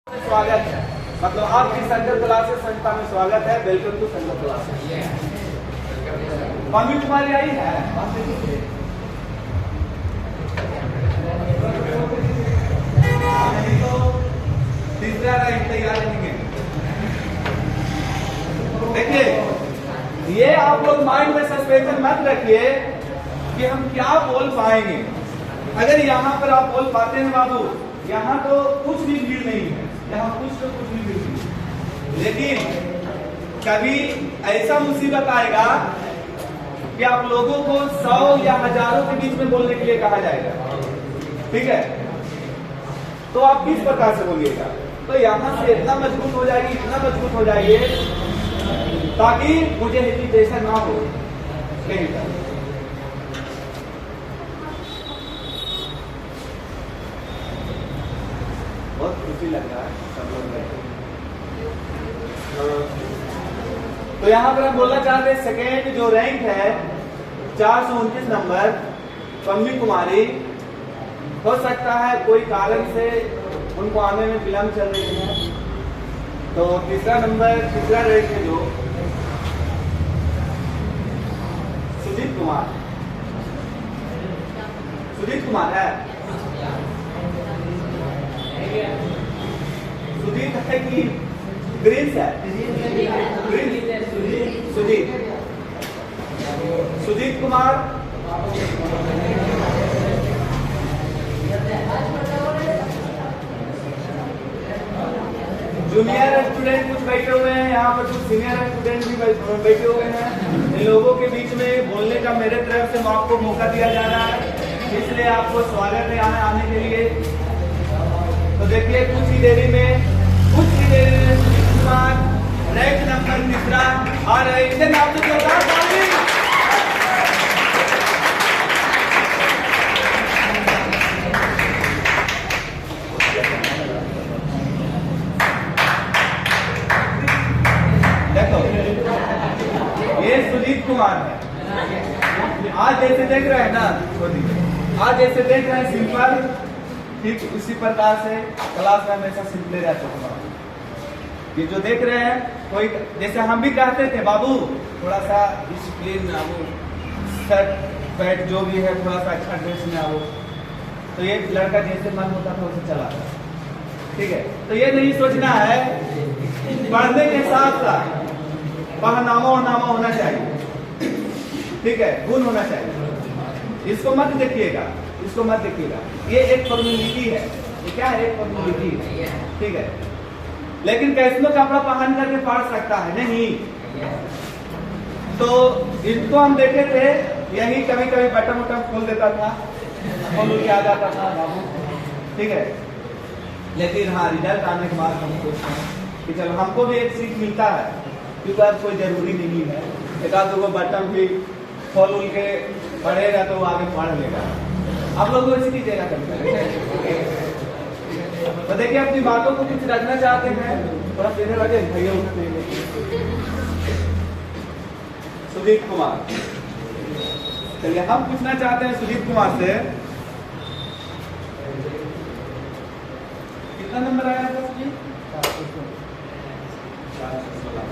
स्वागत है, मतलब आपकी संकर क्लासेस संस्था में स्वागत है। वेलकम टू संकर क्लासेस। मम्मी तुम्हारी आई है, नहीं तो तीसरा रैंक तैयार रहेंगे। देखिए, ये आप लोग माइंड में सस्पेंशन मत रखिए कि हम क्या बोल पाएंगे। अगर यहाँ पर आप बोल पाते हैं बाबू, यहाँ तो कुछ भी भीड़ नहीं है, यहाँ कुछ भी भीड़ नहीं। लेकिन कभी ऐसा मुसीबत आएगा कि आप लोगों को 100 या हजारों के बीच में बोलने के लिए कहा जाएगा, ठीक है? तो आप किस प्रकार से बोलिएगा? तो यहाँ से इतना मजबूत हो जाएगी, इतना मजबूत हो जाइए ताकि मुझे हेजिटेशन ना हो। बहुत खुशी लग रहा है सब लोग। तो यहाँ पर हम बोलना चाहते हैं, सेकेंड जो रैंक है 429 नंबर पम्मी कुमारी। हो सकता है कोई कारण से उनको आने में विलम्ब चल रही है। तो तीसरा रैंक है जो सुजीत कुमार है। सुजीत है कि ग्रीन्स है? सुजीत कुमार जूनियर स्टूडेंट कुछ बैठे हुए हैं, यहाँ पर कुछ सीनियर स्टूडेंट भी बैठे हुए हैं। इन लोगों के बीच में बोलने का मेरे तरफ से आपको मौका दिया जा रहा है, इसलिए आपको स्वागत है यहाँ आने के लिए। तो देखिए, कुछ ही देरी में सुजीत कुमार रैंक नंबर तीसरा आ रहे हैं। आप तो देखो, ये सुजीत कुमार है। आज जैसे देख रहे हैं ना, आज जैसे देख रहे हैं सिंपल, ठीक उसी प्रकार से क्लास में हमेशा सिंपल रहता है। ये जो देख रहे हैं, कोई जैसे हम भी कहते थे बाबू थोड़ा सा डिसिप्लिन में आओ, शर्ट पैंट जो भी है थोड़ा सा अच्छा ड्रेस में आओ। तो ये लड़का जैसे मन होता था उसे चला था, ठीक है? तो ये नहीं सोचना है, पढ़ने के साथ साथ पहनावा होना चाहिए, ठीक है? गुण होना चाहिए। इसको मत देखिएगा, ये एक फॉर्मेलिटी है। ये क्या है? एक फॉर्मेलिटी है, ठीक है? लेकिन कैसनो कपड़ा पहन करके पढ़ सकता है नहीं। तो इनको हम देखे थे, यही कभी बटन खोल देता था, खोल के आ जाता था बाबू, ठीक है? लेकिन हाँ, रिजल्ट आने के बाद हम सोचते हैं कि चलो हमको भी एक सीख मिलता है, क्योंकि अब कोई जरूरी नहीं है। एक आध दो बटन भी खोल के पढ़ेगा तो आगे पढ़ लेगा। आप लोग को ऐसी कीजिएगा कभी। तो देखिए, अपनी बातों को कुछ रखना चाहते हैं, थोड़ा सीधे लगे भैया। सुजीत कुमार, चलिए हम पूछना चाहते हैं सुजीत कुमार से, कितना नंबर आया था सुजीत? 416।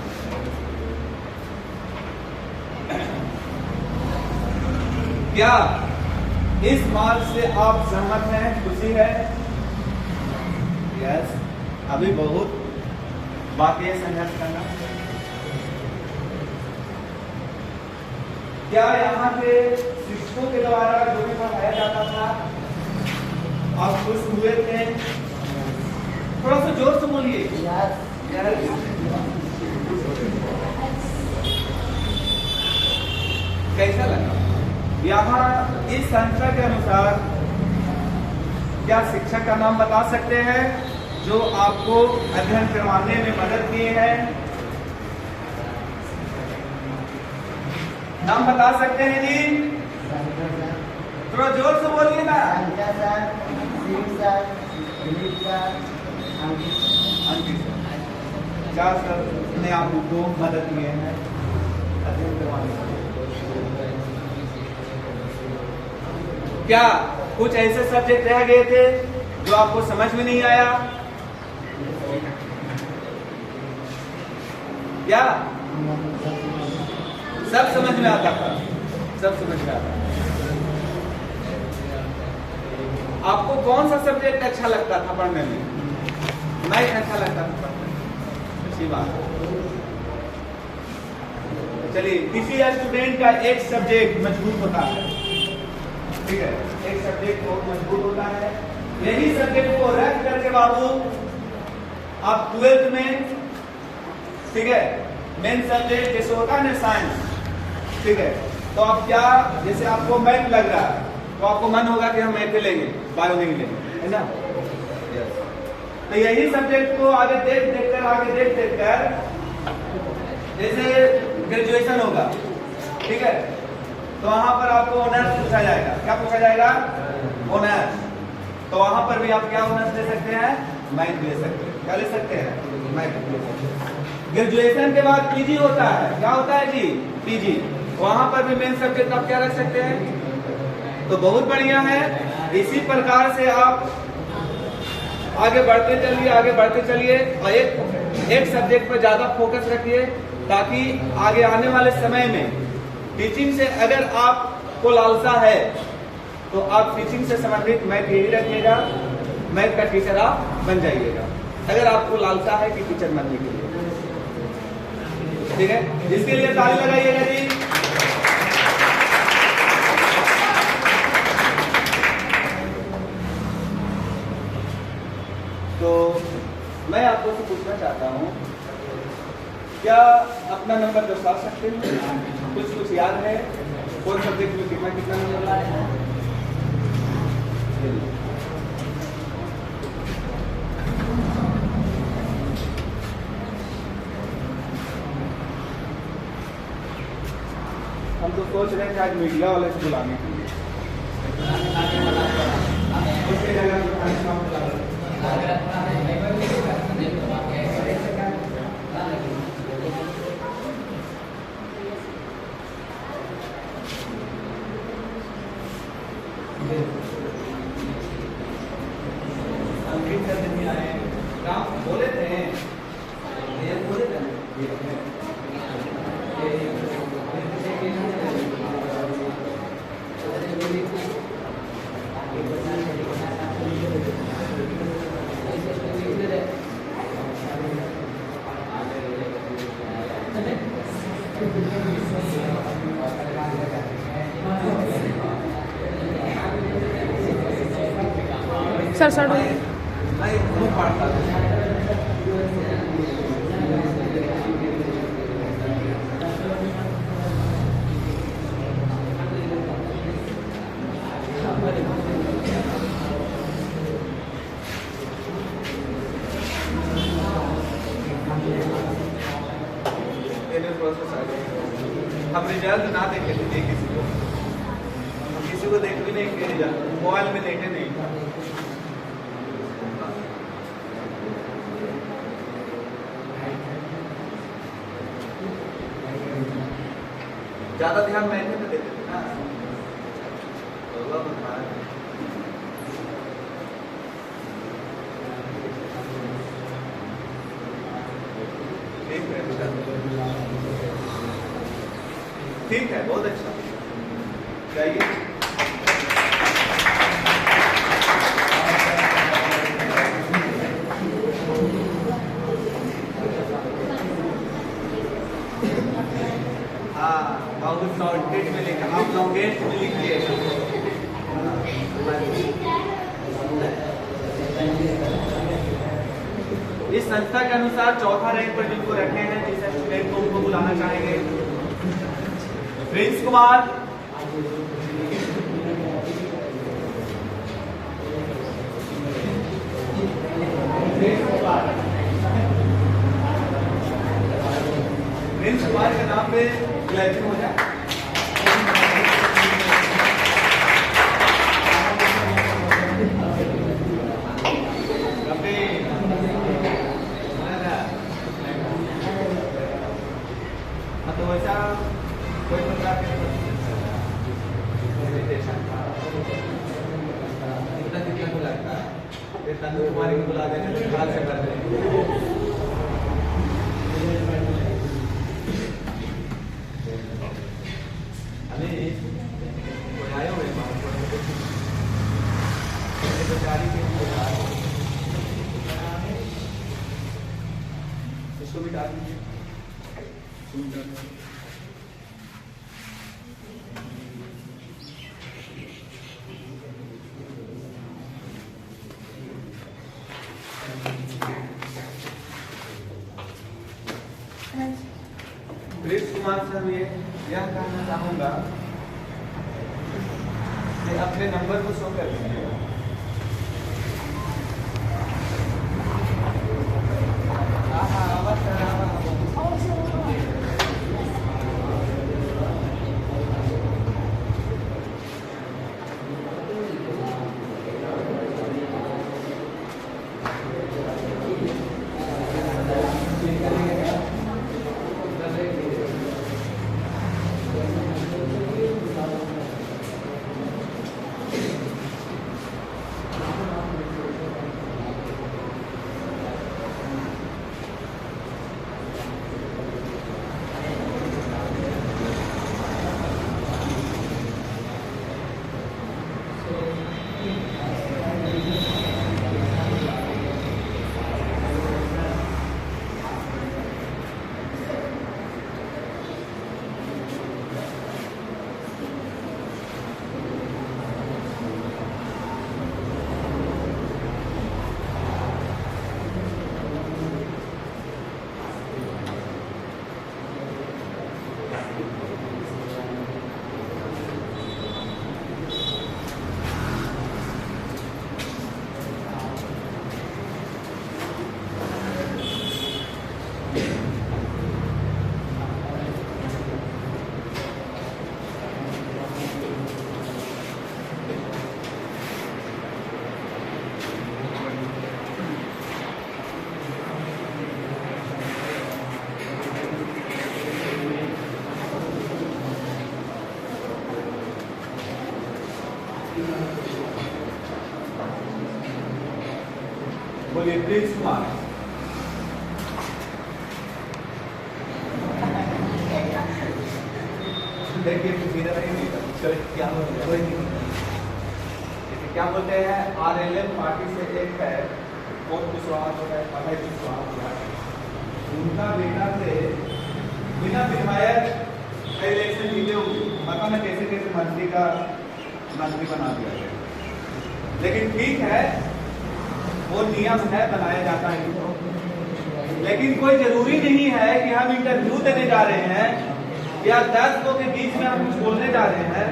क्या इस मार्क से आप सहमत हैं? खुशी है? यस। अभी बहुत बाकी है संघर्ष करना। क्या यहाँ पे शिक्षकों के द्वारा जो भी पढ़ाया जाता था आप खुश हुए थे? थोड़ा सा जोर से बोलिए। कैसा लगा? यहाँ इस संख्या के अनुसार क्या शिक्षक का नाम बता सकते हैं जो आपको अध्ययन करवाने में मदद किए हैं? नाम बता सकते हैं जी? थोड़ा जोर से बोलिए ना। क्या सर ने आपको मदद किए हैं अध्ययन करवाने में? क्या कुछ ऐसे सब्जेक्ट रह गए थे जो आपको समझ में नहीं आया? क्या सब समझ में आता था? सब समझ में आता। आपको कौन सा सब्जेक्ट अच्छा लगता था पढ़ने में? मैथ अच्छा लगता था पढ़ने में, अच्छी बात। चलिए, किसी स्टूडेंट का एक सब्जेक्ट मजबूत होता है, ठीक है, एक सब्जेक्ट बहुत मजबूत होता है। यही सब्जेक्ट को रख करके बाबू आप 12th में, ठीक है, मेन सब्जेक्ट जैसे होता है ना साइंस, ठीक है, तो आप क्या, जैसे आपको मैथ लग रहा है तो आपको मन होगा कि हम मैथ लेंगे, बायो नहीं लेंगे, है ना। तो यही सब्जेक्ट को आगे देख कर जैसे ग्रेजुएशन होगा, ठीक है, तो वहां पर आपको ऑनर्स पूछा जाएगा। क्या पूछा जाएगा? ऑनर्स। तो वहां पर भी आप क्या ऑनर्स ले सकते हैं? मैथ ले सकते हैं। क्या ले सकते हैं? मैथ ले सकते हैं। ग्रेजुएशन के बाद पीजी होता है। क्या होता है जी? पीजी। वहां पर भी मेन सब्जेक्ट आप क्या रख सकते हैं? तो बहुत बढ़िया है। इसी प्रकार से आप आगे बढ़ते चलिए और एक सब्जेक्ट पर ज्यादा फोकस रखिए, ताकि आगे आने वाले समय में टीचिंग से अगर आपको लालसा है तो आप टीचिंग से संबंधित मैथ यही रखिएगा, मैथ का टीचर आप बन जाइएगा, अगर आपको लालसा है कि टीचर बनने के लिए, ठीक है। जिसके लिए ताली लगाइएगा जी। तो मैं आपको से पूछना चाहता हूँ, क्या अपना नंबर दर्शा सकते हैं? कुछ याद है? कौन सब्जेक्ट में कितना नंबर लाए हैं? हम तो सोच रहे थे आज मीडिया वाले से बुलाने के लिए। बोले थे सर हम रिजल्ट ना देखे थे किसी को देख भी नहीं किया रिजल्ट, मोबाइल में देखे नहीं। ज्यादा ध्यान मैथ में देते थे ना, ठीक है, बहुत अच्छा। चाहिए हाँ, बहुत शॉर्टकट में लिखा, आप लॉन्गेस्ट में लिखिए। इस संस्था के अनुसार चौथा रैंक पर जिनको रखे हैं, जिस स्टूडेंट को उनको बुलाना चाहेंगे। प्रिंस कुमार, प्रिंस कुमार के नाम पे ग्लैचिंग हो जाए। तो वैसा कोई बंदा कितना को लगता है, तंदूर कुमारी को बुला देने से भर देंगे। इसको भी डाल दीजिए। प्लीज कुमार सर यह कहना चाहूंगा कि अपने नंबर को शो कर दीजिए। बोलिए प्लीज कुमार। देखिए क्या क्या बोलते हैं, RLM पार्टी से एक है बहुत विश्वास है, अभय विश्वास है, उनका बेटा से बिना विधायक इलेक्शन जीते हुए पता न कैसे कैसे मंत्री बना दिया गया। लेकिन ठीक है, वो नियम है, बनाया जाता है। लेकिन कोई जरूरी नहीं है कि हम इंटरव्यू देने जा रहे हैं या 10 लोगों के बीच में हम कुछ बोलने जा रहे हैं,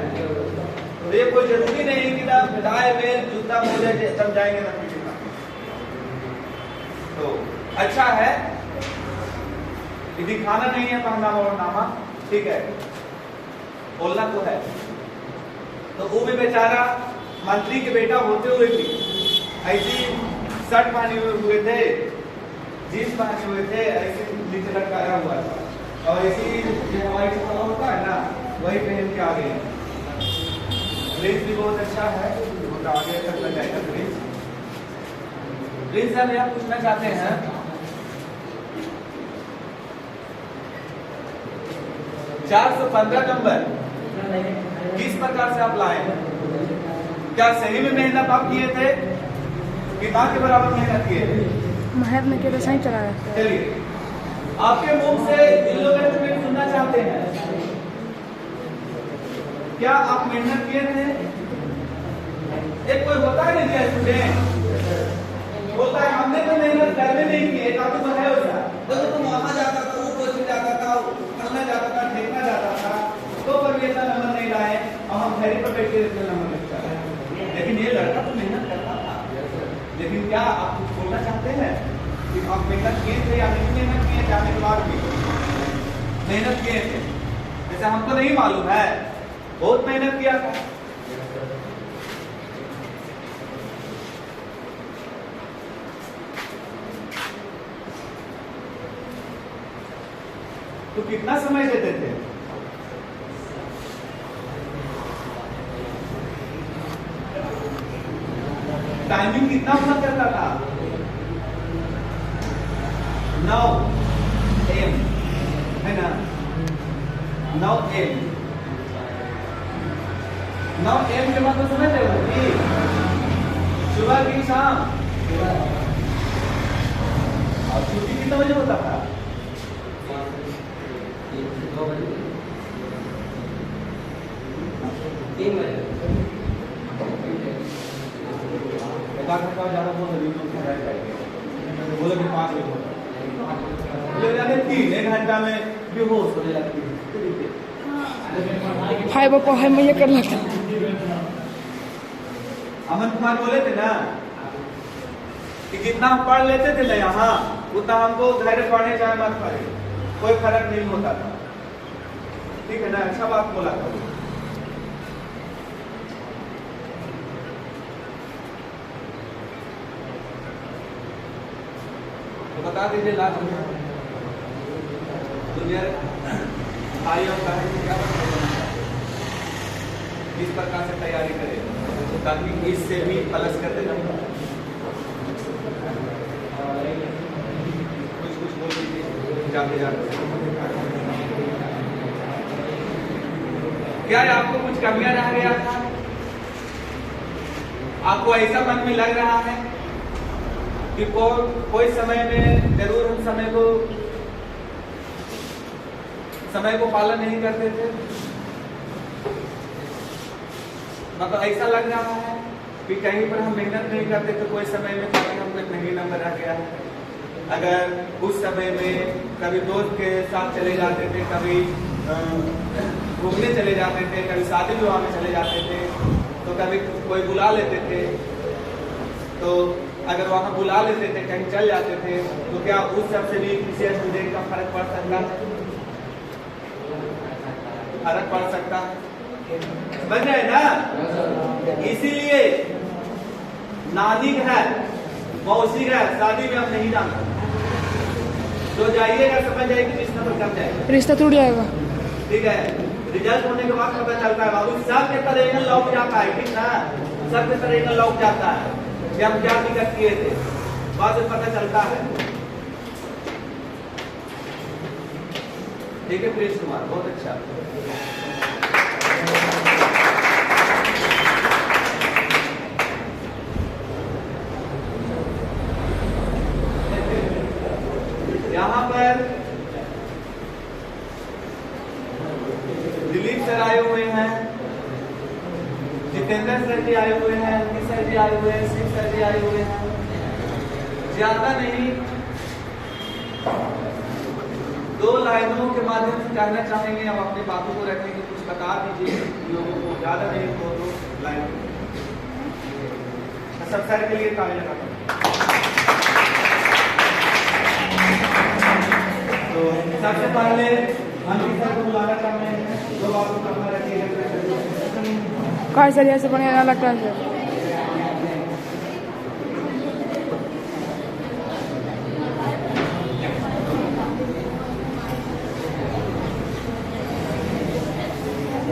तो ये कोई जरूरी नहीं कि ना दाएं में जूता मोजे समझाएंगे ना। तो अच्छा है, दिखाना नहीं है पहनावा और नामा, ठीक है, बोलना तो है। तो वो भी बेचारा मंत्री के बेटा होते हुए भी ऐसी शर्ट पहने हुए थे, जींस पहने हुए थे, ऐसे नीचे लटकाया हुआ था, और ऐसी जो हवाई कपड़ा होता है ना वही पहन के आ गए। ड्रेस भी बहुत अच्छा है, बहुत आगे तक लग जाएगा ड्रेस। सर आप पूछना चाहते हैं, चार 415 नंबर किस प्रकार से आप लाए? क्या सही में मेहनत आप किए थे कि मां के बराबर मेहनत किए थे? मेहनत में किया तो सही चला रहा है। चलिए, आपके मुंह से इन लोगों से सुनना चाहते हैं, क्या आप मेहनत किए थे? एक कोई होता है नहीं स्टूडेंट बोलता है हमने तो मेहनत करने नहीं की, एक आपको है उसका तो तुम वहां जाता था, वो कोचिंग जाता था, पढ़ना जाता था, देखना जाता था, तो पर भी इतना नंबर नहीं लाए और हम घर पर बैठ के इतना नंबर लिखता है। लेकिन ये लड़का तो मेहनत करता था। लेकिन क्या आप कुछ बोलना चाहते हैं कि आप मेहनत किए थे या नहीं मेहनत किए? जाने के बाद भी मेहनत किए थे, जैसे हमको नहीं मालूम है, बहुत मेहनत किया था। तो कितना समय देते थे? टाइमिंग कितना हुआ करता था? 9 AM है ना, 9 AM। 9 AM के बाद तो समझ रहे हो कि सुबह की शाम, और छुट्टी कितने बजे होता था? 3 बजे ज़्यादा बोलो कि 5 बजे बोले जाने 3 1 घंटा में बेहोश हो जाती है। हाय बापा हाय मैं ये कर लगता अमन कुमार बोले थे ना कि जितना हम पढ़ लेते थे ना यहाँ उतना हमको घर पढ़ने जाए मत पड़े, कोई फर्क नहीं होता था। ठीक है ना, अच्छा बात बोला था। तो बता दीजिए लास्ट में दुनिया भाइयों का है क्या किस प्रकार से तैयारी करें ताकि इससे भी प्लस कर देना। कुछ बोल दीजिए जाते जाते। क्या आपको कुछ कमियां रह गया था? आपको ऐसा मन में लग रहा है कि कोई समय में जरूर हम समय को पालन नहीं करते थे? मतलब ऐसा लग रहा है कि कहीं पर हम मेहनत नहीं करते तो कोई समय में कभी हमको नहीं नंबर आ गया है। अगर उस समय में कभी दोस्त के साथ चले जाते थे, कभी घूमने चले जाते थे, कभी शादी विवाह में चले जाते थे, तो कभी कोई बुला लेते थे, तो अगर वहाँ बुला लेते थे कहीं चल जाते थे तो क्या उस सब से भी किसी स्टूडेंट का फर्क पड़ सकता है? फर्क पड़ सकता है, समझ रहे ना? इसीलिए नानी है मौसी है शादी में हम नहीं जाना। जो जाइएगा समझ जाएगी किस नंबर कब जाएगा, रिश्ता टूट जाएगा। ठीक है, रिजल्ट होने के बाद पता चलता है बाबू सब के तरह लौट जाता है। ठीक ना, सब के तरह लौट जाता है कि हम क्या दिक्कत किए थे, बाद में पता चलता है। ठीक है प्रिंस कुमार, बहुत अच्छा। यहाँ पर दिलीप सर आए हुए हैं, जितेंद्र सर जी आए हुए हैं, अंकित सर जी आए हुए हैं, शिव सर जी आए हुए हैं। ज्यादा नहीं 2 लाइनों के माध्यम से कहना चाहेंगे, हम अपने बातों को रखेंगे, कुछ बता दीजिए लोगों को, ज्यादा नहीं 2 लाइन। सब सर के लिए ताली लगाता हूं। तो सबसे पहले अंकित सर को बुलाना चाहते हैं, 2 बातों का अपना रखिएगा। कार सर ऐसे बने अलग क्लास है।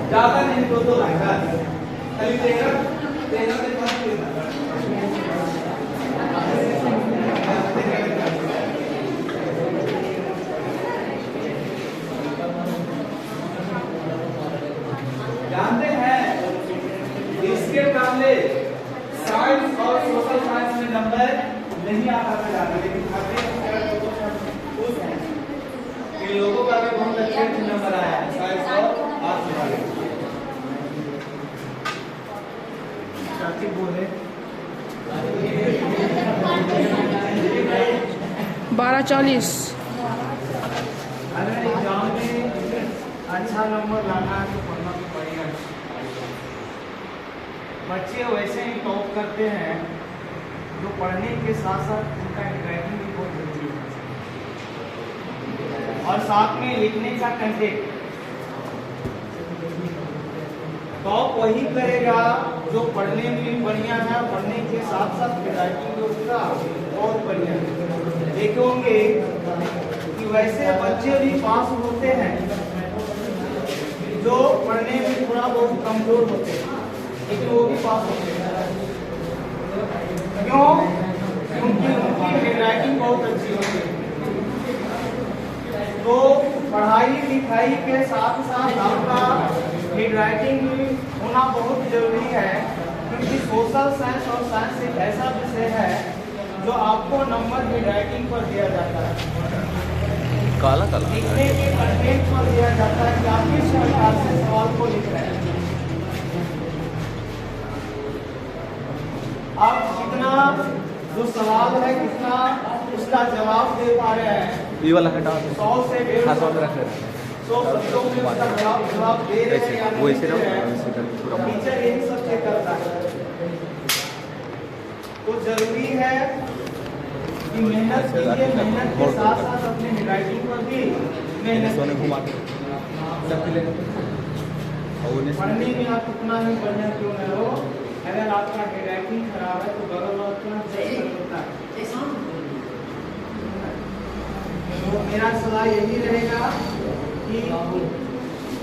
ज्यादा नहीं 2 लाइन खाली तेरह से 5 जानते हैं इसके पहले साइंस और सोशल साइंस में नंबर नहीं आता था ज्यादा, लेकिन इन लोगों का भी बहुत अच्छे नंबर आया है साइंस और आर्ट्स में। बोले 12:40। अगर एग्जाम में अच्छा नंबर लाना है तो पढ़ना तो पड़ेगा। बच्चे वैसे ही टॉप करते हैं जो पढ़ने के साथ साथ उनका हैंडराइटिंग भी बहुत जरूरी है और साथ में लिखने का कंटेंट। टॉप वही करेगा जो पढ़ने में भी बढ़िया है, पढ़ने के साथ साथ राइटिंग भी उसका बहुत बढ़िया है। देखोगे कि वैसे बच्चे भी पास होते हैं जो पढ़ने में थोड़ा बहुत कमजोर होते हैं, लेकिन वो भी पास होते हैं। क्यों? क्योंकि उनकी हैंडराइटिंग बहुत अच्छी होती है। तो पढ़ाई लिखाई के साथ साथ आपका हैंडराइटिंग भी होना बहुत जरूरी है, क्योंकि सोशल साइंस और साइंस एक ऐसा विषय है जो आपको नंबर हैंडराइटिंग पर दिया जाता है। काला काला लिखने के कंटेंट पर दिया जाता है कि आप किस प्रकार से सवाल को लिख रहे हैं। आप कितना जो सवाल है कितना उसका जवाब दे पा रहे हैं। ये वाला हटा 100 से 150 हाथ वाला रख रहे 100 शब्दों में उसका जवाब दे रहे हैं या वो नहीं ऐसे दे रहो, रहे हैं। ऐसे करके पूरा टीचर यही सब चेक करता है। तो जरूरी है कि मेहनत कीजिए, मेहनत के साथ साथ अपने हैंडराइटिंग पर भी मेहनत सोने कीजिए। घुमा के सब ले और उन्हें पढ़ने में आप कितना ही बढ़िया क्यों न हो, अगर आपका हैंडराइटिंग खराब है तो बगल वाला उतना सही होता है। तो मेरा सलाह यही रहेगा कि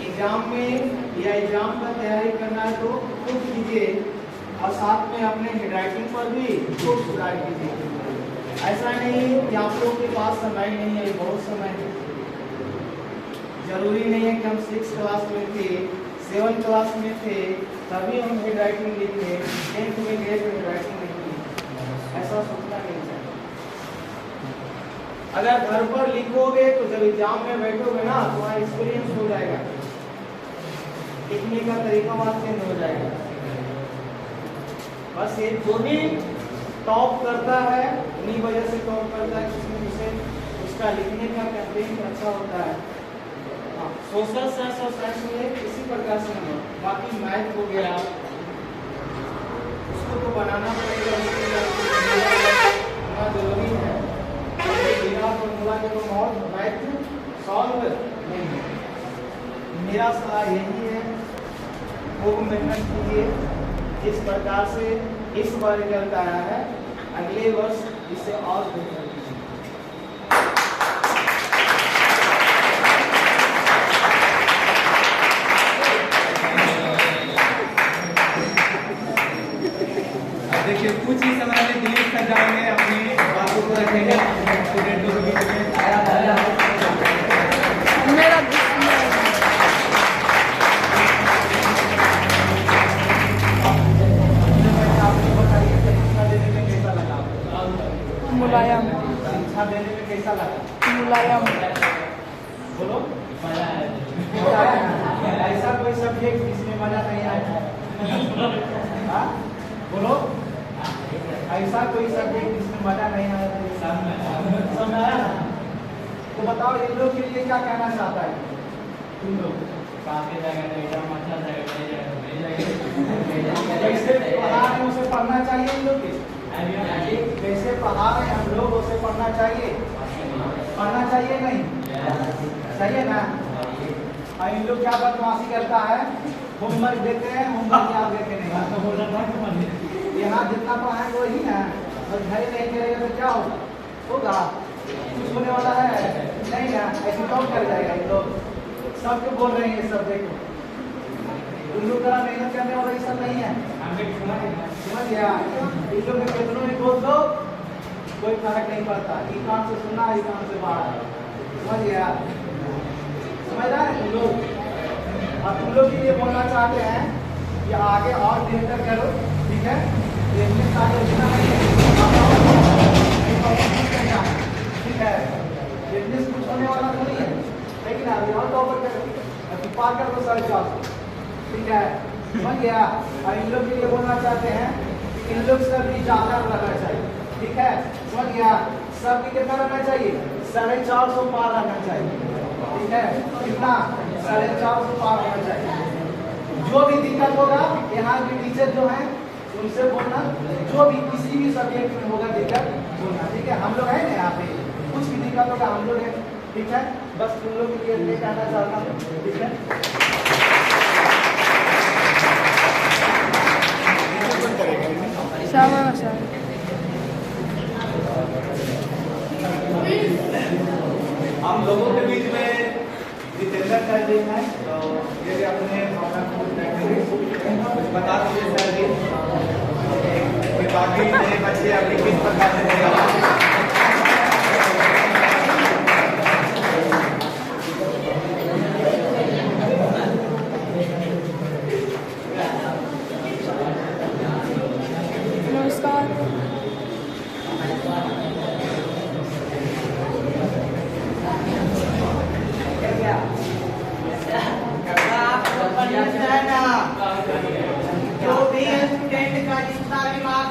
एग्जाम में या एग्जाम का तैयारी करना है तो खुद कीजिए और साथ में अपने हैंडराइटिंग पर भी खूब सुधार कीजिए। ऐसा नहीं कि आप लोगों के पास समय नहीं है, बहुत समय है। जरूरी नहीं है कि हम 6 क्लास में थे, 7 क्लास में थे तभी हम हैंडराइटिंग लिखे, 10th में गए तो हैंडराइटिंग नहीं की। ऐसा सोचना नहीं चाहिए। अगर घर पर लिखोगे तो जब एग्जाम में बैठोगे ना तुम्हारा एक्सपीरियंस हो जाएगा, लिखने का तरीका वहां चेंज हो जाएगा। बस ये जो भी टॉप करता है उन्हीं वजह से टॉप करता है, जिसमें उसे उसका लिखने का कंटेंट अच्छा होता है। सोशल साइंस और साइंस में इसी प्रकार से नंबर, बाकी मैथ हो गया उसको तो बनाना पड़ेगा, उसके लिए होना जरूरी है। बिना फॉर्मूला के तो और मैथ सॉल्व नहीं है। मेरा सलाह यही है, खूब मेहनत कीजिए। इस प्रकार से इस बार रिजल्ट आया है, अगले वर्ष इसे और बेहतर कीजिए। देखिए कुछ ही समय में डिलीट कर जाएंगे, अपनी बातों को रखेंगे स्टूडेंटों के बीच में। मेरा आपको बताइए परीक्षा देने में कैसा लगा? मुलायम परीक्षा देने में कैसा लगा? मुलायम बोलो। ऐसा कोई सब्जेक्ट जिसमें मजा नहीं आया? हाँ? बोलो। ऐसा कोई सब्जेक्ट जिसमें मजा नहीं आया? समझ आया ना? तो बताओ इन लोग के लिए क्या कहना चाहता है तुम लोग? जैसे पढ़ा रहे हैं उसे पढ़ना चाहिए इन लोग के? जैसे पढ़ा रहे हैं हम लोग उसे पढ़ना चाहिए? पढ़ना चाहिए नहीं? चाहिए ना? और इन लोग क्या बदमाशी करता है, होमवर्क देते हैं, होमवर्क याद देते नहीं। यहाँ जितना पढ़ाएंगे वही ना, और घर नहीं करेगा तो क्या होगा? होगा कुछ होने वाला है नहीं ना? ऐसे कौन कर जाएगा? इन लोग सबको बोल रहे हैं, सब देखो उन लोग तरह मेहनत करने वाला ये सब नहीं है। समझ गया? इन लोग में कितनों भी बोल दो कोई फर्क नहीं पड़ता, ये काम से सुना ये काम से बाहर। समझ गया? समझ रहा है तुम लोग? और तुम लोग के लिए बोलना चाहते हैं कि आगे और बेहतर करो, ठीक है? देखने का योजना नहीं है, ठीक है? बिजनेस कुछ होने वाला तो नहीं है, लेकिन अभी और टॉपर करो, पार कर दो सारे जॉब, ठीक है? समझ गया? और इन लोग के लिए बोलना चाहते हैं कि इन लोग से भी ज़्यादा रहना चाहिए, ठीक है? समझ गया? सबकी कितना रहना चाहिए? 450 पार रहना चाहिए, ठीक है? कितना? 450 पार रहना चाहिए। जो भी दिक्कत होगा यहाँ के टीचर जो हैं उनसे बोलना, जो भी किसी भी सब्जेक्ट में होगा दिक्कत बोलना, ठीक है? हम लोग हैं ना यहाँ पे, कुछ भी दिक्कत होगा हम लोग हैं, ठीक है? बस तुम लोग के लिए कहना चाहता हूँ, ठीक है? sama sir. हम लोगों के बीच में जितेंद्र सर जी हैं, तो ये भी अपने कुछ बता दीजिए सर जी कि बाकी नए बच्चे अभी किस प्रकार से देगा।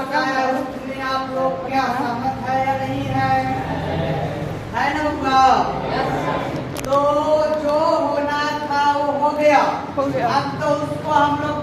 बताया उसमें आप लोग क्या सहमत है या नहीं है ना बबुआ? तो जो होना था वो हो गया। हो गया। अब तो उसको हम लोग